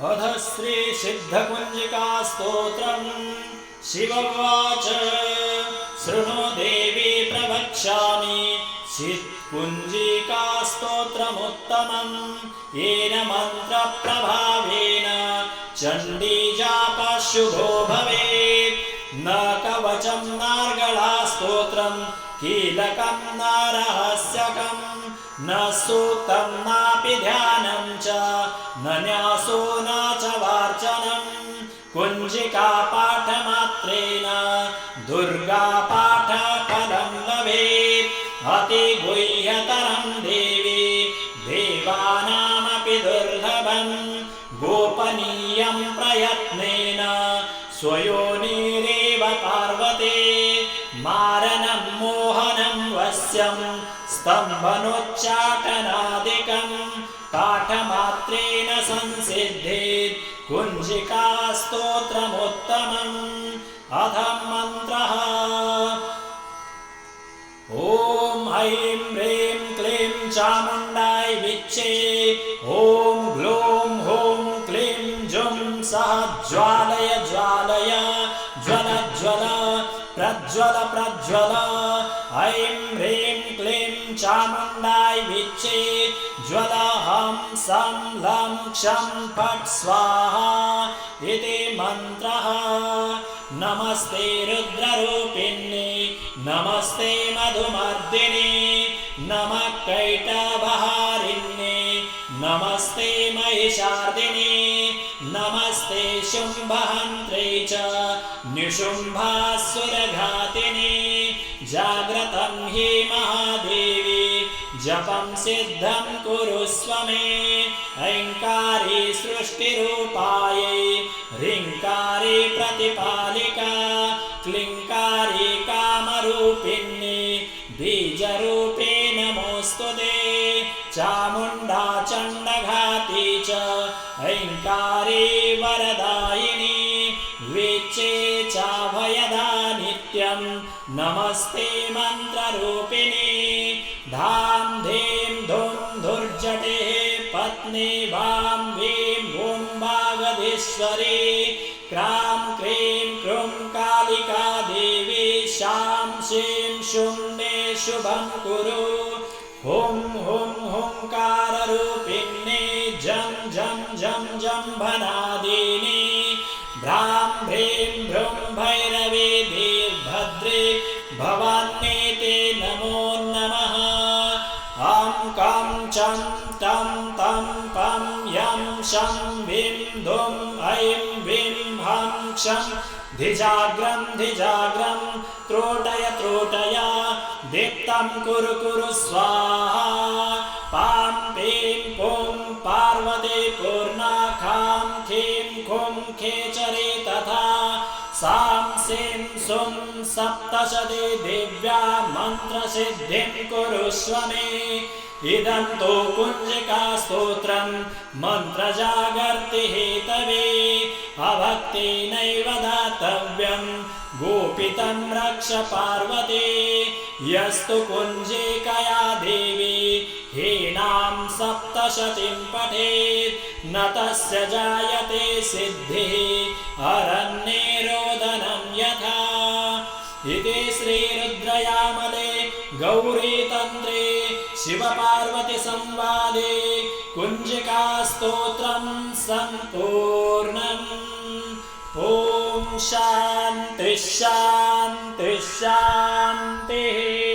अथ श्रीसिद्धकुञ्जिकास्तोत्रम् शिव उवाच शृणु देवी प्रवक्ष्यामि कुञ्जिकास्तोत्रमुत्तमम् येन मन्त्रप्रभावेन चण्डीजापः शुभो भवेत्। न कवचं नार्गलास्तोत्रम् कीलकं न रहस्यकम् न सूक्तं नापि ध्यानं च न न्यासो न च वार्चनम्। कुञ्जिका पाठमात्रेण दुर्गा पाठफलं लभेत्। अतिगुह्यतरं देवी देवानामपि दुर्लभम्। गोपनीयं प्रयत्नेन स्वयोनिरेव पार्वते। मारणं मोहनं वश्यं स्तम्भनोच्चाटनादिकं पाठमात्रेण संसिद्धेत् कुञ्जिकास्तोत्रमुत्तमम्। अथ मन्त्रः ॐ ऐं ह्रीं क्लीं चामुण्डाय विच्चे। ॐ ग्लूं हूं क्लीं जुं सः ज्वालय ज्वालय ज्वल ज्वल प्रज्वल प्रज्वल। ऐं ह्रीं क्लीं चामुण्डाय विच्चे ज्वल हं सं लं क्षं फट् स्वाहा इति मन्त्रः। नमस्ते रुद्ररूपिण्ये नमस्ते मधुमर्दिने नमः कैटभहारिण्ये नमस्ते महिषार्दिने नमस्ते शुम्भहन्त्रे च निशुम्भासुरघातिने। जाग्रतं हि महादेवी जपं सिद्धं कुरुस्व मे। ऐङ्कारी सृष्टिरूपायै ह्रीङ्कारी प्रतिपालिका क्लीङ्कारी कामरूपिण्ये बीजरूपे नमोऽस्तु ते। चामुण्डा चण्डघाती च ऐङ्कारी वरदायिनी विच्चे चाभयदा नित्यं नमस्ते मन्त्ररूपिणी। धां धीं धुं धुर्जटेः पत्नी भां भीं भूं वागधीश्वरी क्रां क्रीं क्रूं कालिका देवी शां शीं शुं मे शुभं कुरु। हुं हुं हुंकाररूपिण्ये जं जं जं जम्भनादिनी भ्रां भ्रीं भ्रूं भैरवी भद्रे भवान्येते नमो नमः। अं कं चं तं तं पं यं शं भीं धुं ऐं भीं हं क्षं धिजाग्रं धिजाग्रं त्रोटय त्रोटय दीप्तं कुरु कुरु स्वाहा। पां पीं पुं पार्वती पूर्णा खां खीं खुं खेचरी तथा सां सीं सुं सप्तशती दिव्या मन्त्रसिद्धिं कुरुष्व मे। इदं तु कुञ्जिकास्तोत्रं मन्त्रजागर्ति हेतवे अभक्तेनैव दातव्यं गोपितं रक्ष पार्वती। यस्तु कुञ्जिकया देवी हीनां सप्तशतीं पठेत् न तस्य जायते सिद्धिः अरण्ये रोदनं यथा। इति श्रीरुद्रयामले गौरीतन्त्रे शिवपार्वतीसंवादे कुञ्जिकास्तोत्रं सम्पूर्णम्। ॐ शान्तिः शान्तिः शान्तिः।